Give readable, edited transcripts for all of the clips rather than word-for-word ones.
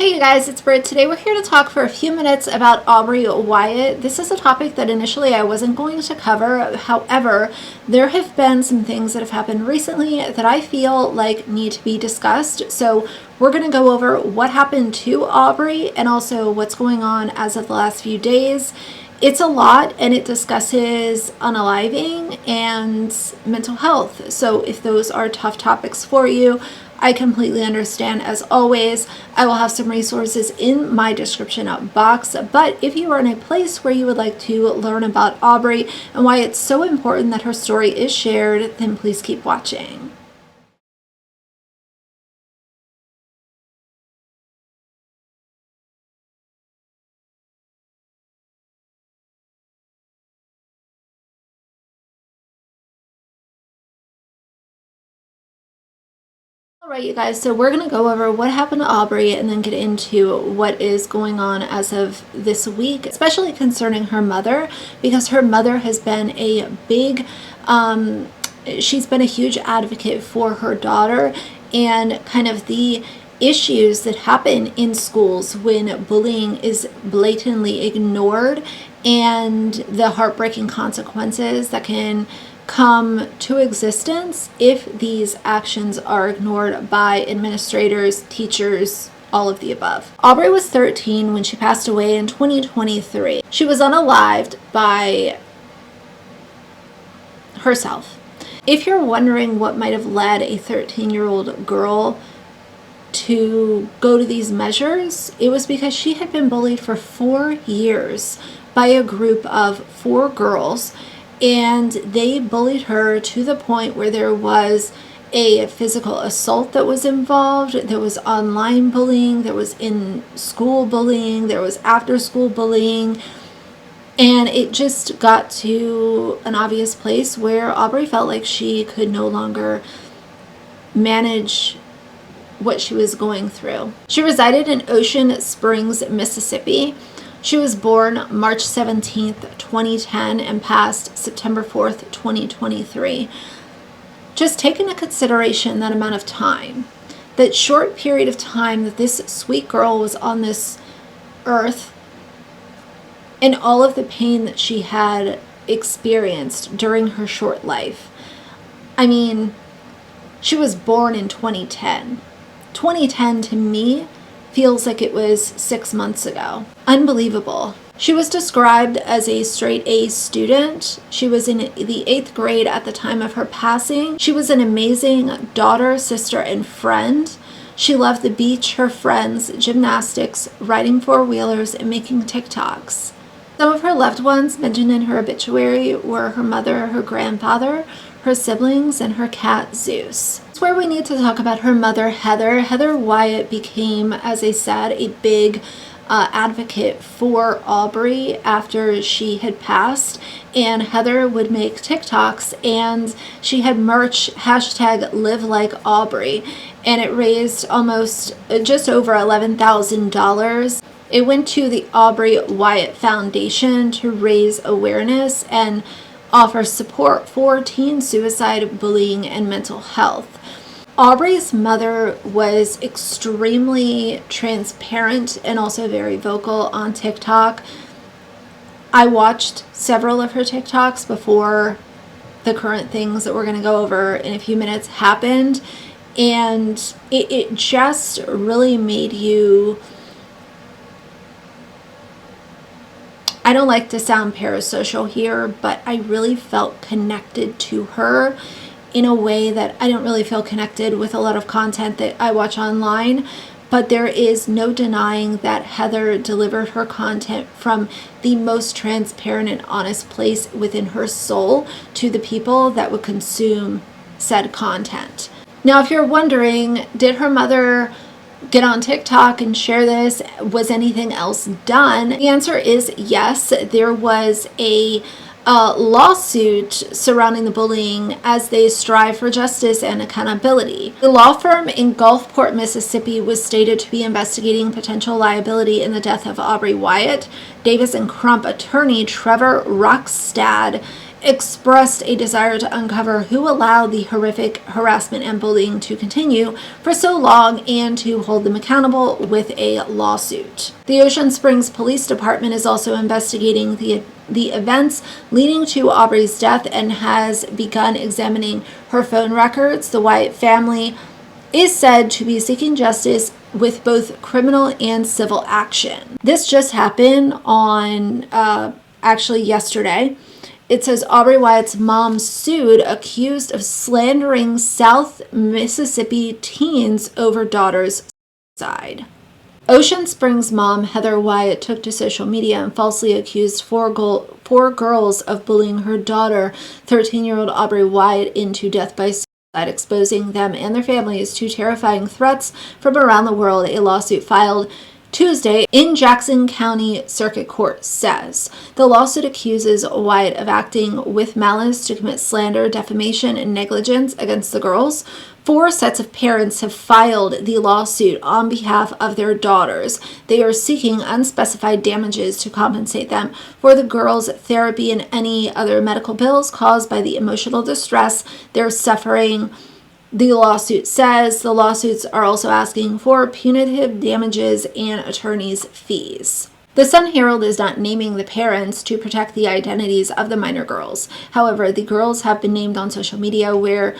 Hey you guys, it's Britt. Today we're here to talk for a few minutes about Aubreigh Wyatt. This is a topic that initially I wasn't going to cover. However, there have been some things that have happened recently that I feel like need to be discussed. So we're going to go over what happened to Aubreigh and also what's going on as of the last few days. It's a lot, and it discusses unaliving and mental health. So if those are tough topics for you, I completely understand. As always, I will have some resources in my description box, but if you are in a place where you would like to learn about Aubreigh and why it's so important that her story is shared, then please keep watching. Alright you guys, so we're going to go over what happened to Aubreigh and then get into what is going on as of this week, especially concerning her mother, because her mother has been a big, she's been a huge advocate for her daughter and kind of the issues that happen in schools when bullying is blatantly ignored and the heartbreaking consequences that can come to existence if these actions are ignored by administrators, teachers, all of the above. Aubreigh was 13 when she passed away in 2023. She was unalived by herself. If you're wondering what might have led a 13-year-old girl to go to these measures, it was because she had been bullied for 4 years by a group of 4 girls, and they bullied her to the point where there was a physical assault that was involved, there was online bullying, there was in-school bullying, there was after-school bullying, and it just got to an obvious place where Aubreigh felt like she could no longer manage what she was going through. She resided in Ocean Springs, Mississippi. She was born March 17th, 2010 and passed September 4th, 2023. Just take into consideration that amount of time, that short period of time that this sweet girl was on this earth, and all of the pain that she had experienced during her short life. I mean, she was born in 2010. 2010 to me feels like it was 6 months ago. Unbelievable. She was described as a straight A student. She was in the 8th grade at the time of her passing. She was an amazing daughter, sister, and friend. She loved the beach, her friends, gymnastics, riding four-wheelers, and making TikToks. Some of her loved ones mentioned in her obituary were her mother, her grandfather, her siblings, and her cat Zeus. That's where we need to talk about her mother, Heather. Heather Wyatt became, as I said, a big advocate for Aubreigh after she had passed, and Heather would make TikToks, and she had merch hashtag live like Aubreigh, and it raised almost just over $11,000. It went to the Aubreigh Wyatt Foundation to raise awareness and offer support for teen suicide, bullying, and mental health. Aubreigh's mother was extremely transparent and also very vocal on TikTok. I watched several of her TikToks before the current things that we're going to go over in a few minutes happened, and it just really made you... I don't like to sound parasocial here, but I really felt connected to her in a way that I don't really feel connected with a lot of content that I watch online. But there is no denying that Heather delivered her content from the most transparent and honest place within her soul to the people that would consume said content. Now, if you're wondering, did her mother get on TikTok and share this? Was anything else done? The answer is yes. There was a lawsuit surrounding the bullying as they strive for justice and accountability. The law firm in Gulfport, Mississippi was stated to be investigating potential liability in the death of Aubreigh Wyatt. Davis and Crump attorney Trevor Rockstad expressed a desire to uncover who allowed the horrific harassment and bullying to continue for so long and to hold them accountable with a lawsuit. The Ocean Springs Police Department is also investigating the events leading to Aubreigh's death and has begun examining her phone records. The Wyatt family is said to be seeking justice with both criminal and civil action. This just happened on actually yesterday. It says Aubreigh Wyatt's mom sued, accused of slandering South Mississippi teens over daughter's suicide. Ocean Springs mom Heather Wyatt took to social media and falsely accused four girls of bullying her daughter, 13-year-old Aubreigh Wyatt, into death by suicide, exposing them and their families to terrifying threats from around the world. A lawsuit filed Tuesday in Jackson County Circuit Court says the lawsuit accuses Wyatt of acting with malice to commit slander, defamation, and negligence against the girls. 4 sets of parents have filed the lawsuit on behalf of their daughters. They are seeking unspecified damages to compensate them for the girls' therapy and any other medical bills caused by the emotional distress they're suffering. The lawsuit says the lawsuits are also asking for punitive damages and attorneys' fees. The Sun-Herald is not naming the parents to protect the identities of the minor girls. However, the girls have been named on social media where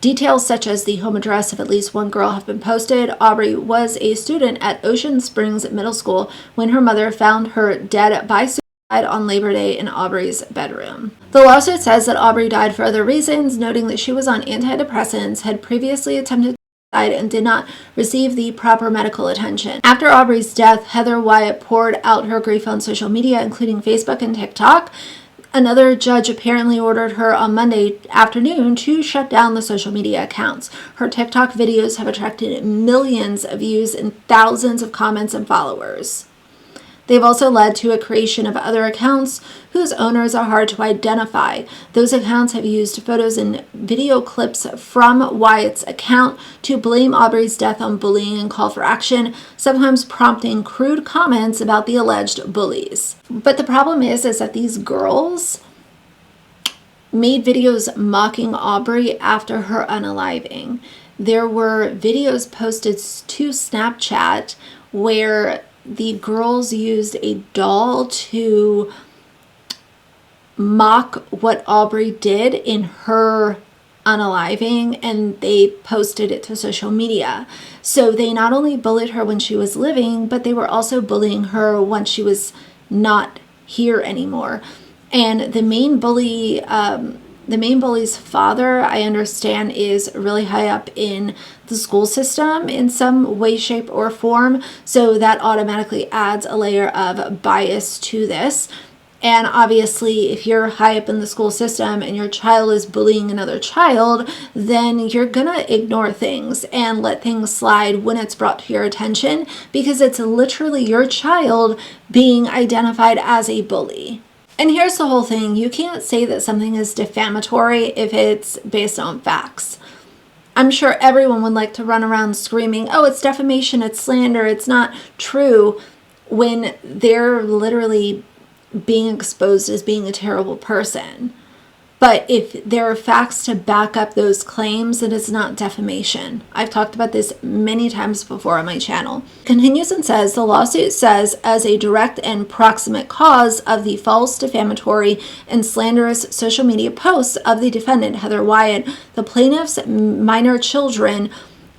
details such as the home address of at least one girl have been posted. Aubreigh was a student at Ocean Springs Middle School when her mother found her dead by suicide on Labor Day in Aubreigh's bedroom. The lawsuit says that Aubreigh died for other reasons, noting that she was on antidepressants, had previously attempted suicide, and did not receive the proper medical attention. After Aubreigh's death, Heather Wyatt poured out her grief on social media, including Facebook and TikTok. Another judge apparently ordered her on Monday afternoon to shut down the social media accounts. Her TikTok videos have attracted millions of views and thousands of comments and followers. They've also led to a creation of other accounts whose owners are hard to identify. Those accounts have used photos and video clips from Wyatt's account to blame Aubreigh's death on bullying and call for action, sometimes prompting crude comments about the alleged bullies. But the problem is that these girls made videos mocking Aubreigh after her unaliving. There were videos posted to Snapchat where the girls used a doll to mock what Aubreigh did in her unaliving, and they posted it to social media. So they not only bullied her when she was living, but they were also bullying her when she was not here anymore. And the main bully's father, I understand, is really high up in the school system in some way, shape, or form. So that automatically adds a layer of bias to this. And obviously, if you're high up in the school system and your child is bullying another child, then you're gonna ignore things and let things slide when it's brought to your attention, because it's literally your child being identified as a bully. And here's the whole thing. You can't say that something is defamatory if it's based on facts. I'm sure everyone would like to run around screaming, oh, it's defamation, it's slander, it's not true, when they're literally being exposed as being a terrible person. But if there are facts to back up those claims, then it's not defamation. I've talked about this many times before on my channel. Continues and says, the lawsuit says, as a direct and proximate cause of the false, defamatory, and slanderous social media posts of the defendant, Heather Wyatt, the plaintiff's minor children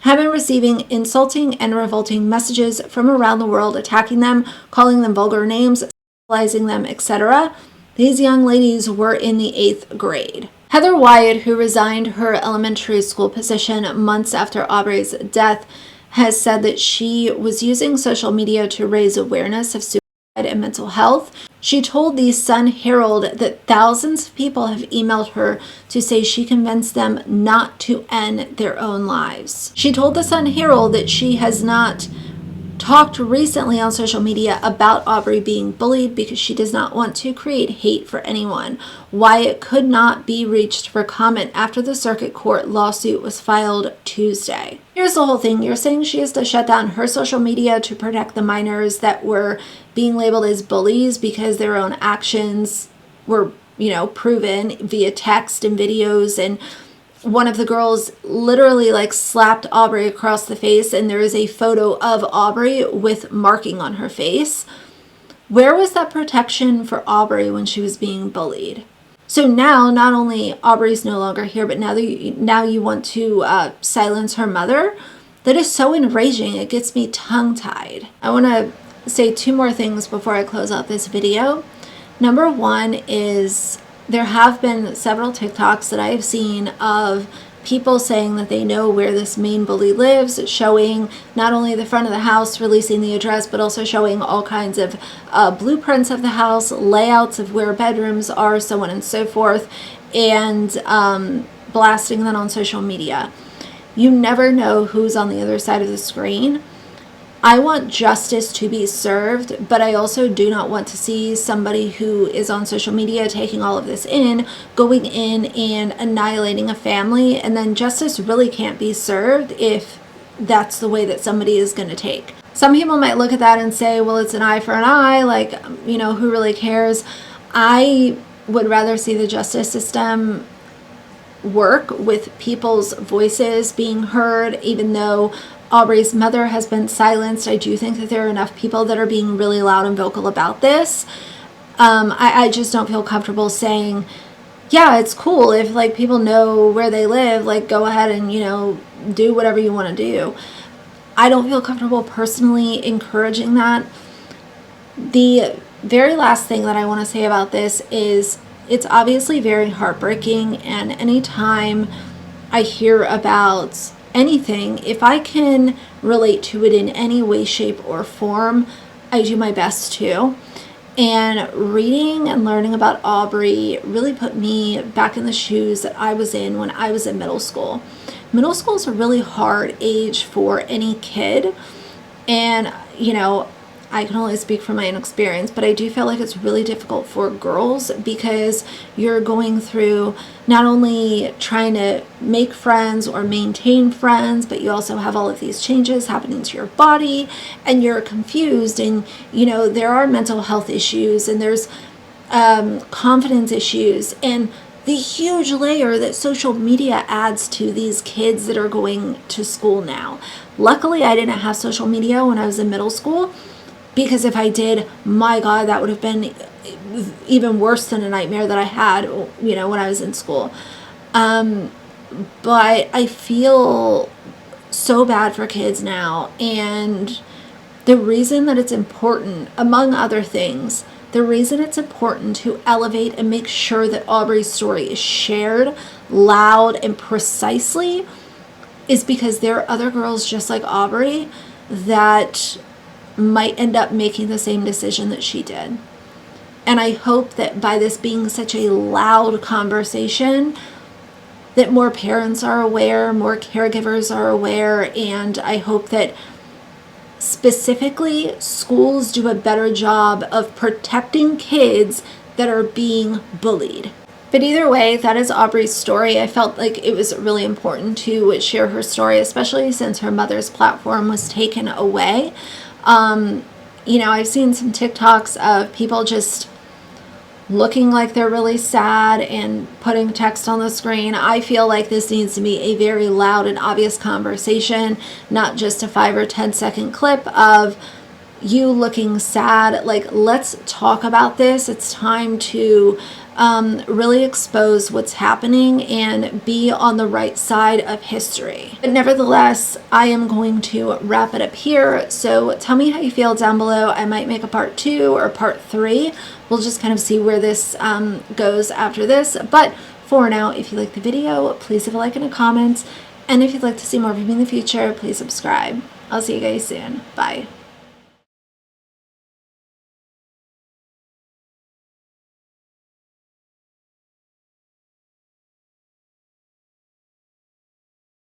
have been receiving insulting and revolting messages from around the world, attacking them, calling them vulgar names, sexualizing them, etc. These young ladies were in the 8th grade. Heather Wyatt, who resigned her elementary school position months after Aubreigh's death, has said that she was using social media to raise awareness of suicide and mental health. She told the Sun-Herald that thousands of people have emailed her to say she convinced them not to end their own lives. She told the Sun-Herald that she has not talked recently on social media about Aubreigh being bullied because she does not want to create hate for anyone. Wyatt could not be reached for comment after the circuit court lawsuit was filed Tuesday. Here's the whole thing. You're saying she has to shut down her social media to protect the minors that were being labeled as bullies because their own actions were proven via text and videos. And one of the girls literally like slapped Aubreigh across the face, and there is a photo of Aubreigh with marking on her face. Where was that protection for Aubreigh when she was being bullied? So now, not only Aubreigh's no longer here, but now you want to silence her mother. That is so enraging. It gets me tongue-tied. I want to say 2 more things before I close out this video. Number 1 is there have been several TikToks that I have seen of people saying that they know where this main bully lives, showing not only the front of the house, releasing the address, but also showing all kinds of blueprints of the house, layouts of where bedrooms are, so on and so forth, and blasting that on social media. You never know who's on the other side of the screen. I want justice to be served, but I also do not want to see somebody who is on social media taking all of this in, going in and annihilating a family, and then justice really can't be served if that's the way that somebody is going to take. Some people might look at that and say, well, it's an eye for an eye, like, who really cares? I would rather see the justice system work with people's voices being heard, even though Aubreigh's mother has been silenced. I do think that there are enough people that are being really loud and vocal about this. I just don't feel comfortable saying, yeah, it's cool if like people know where they live, like go ahead and, do whatever you want to do. I don't feel comfortable personally encouraging that. The very last thing that I want to say about this is it's obviously very heartbreaking, and anytime I hear about anything, if I can relate to it in any way, shape, or form, I do my best to. And reading and learning about Aubreigh really put me back in the shoes that I was in when I was in middle school. Middle school is a really hard age for any kid, and I can only speak from my own experience, but I do feel like it's really difficult for girls because you're going through not only trying to make friends or maintain friends, but you also have all of these changes happening to your body, and you're confused, and there are mental health issues, and there's confidence issues, and the huge layer that social media adds to these kids that are going to school now. Luckily, I didn't have social media when I was in middle school, because if I did, my God, that would have been even worse than a nightmare that I had, when I was in school. But I feel so bad for kids now. And the reason that it's important, among other things, the reason it's important to elevate and make sure that Aubreigh's story is shared loud and precisely is because there are other girls just like Aubreigh that might end up making the same decision that she did. And I hope that by this being such a loud conversation, that more parents are aware, more caregivers are aware, and I hope that specifically schools do a better job of protecting kids that are being bullied. But either way, that is Aubreigh's story. I felt like it was really important to share her story, especially since her mother's platform was taken away. I've seen some TikToks of people just looking like they're really sad and putting text on the screen. I feel like this needs to be a very loud and obvious conversation, not just a 5 or 10 second clip of you looking sad. Like, let's talk about this. It's time to really expose what's happening and be on the right side of history. But nevertheless, I am going to wrap it up here. So tell me how you feel down below. I might make a part 2 or part 3. We'll just kind of see where this goes after this. But for now, if you like the video, please leave a like and a comment. And if you'd like to see more of me in the future, please subscribe. I'll see you guys soon. Bye.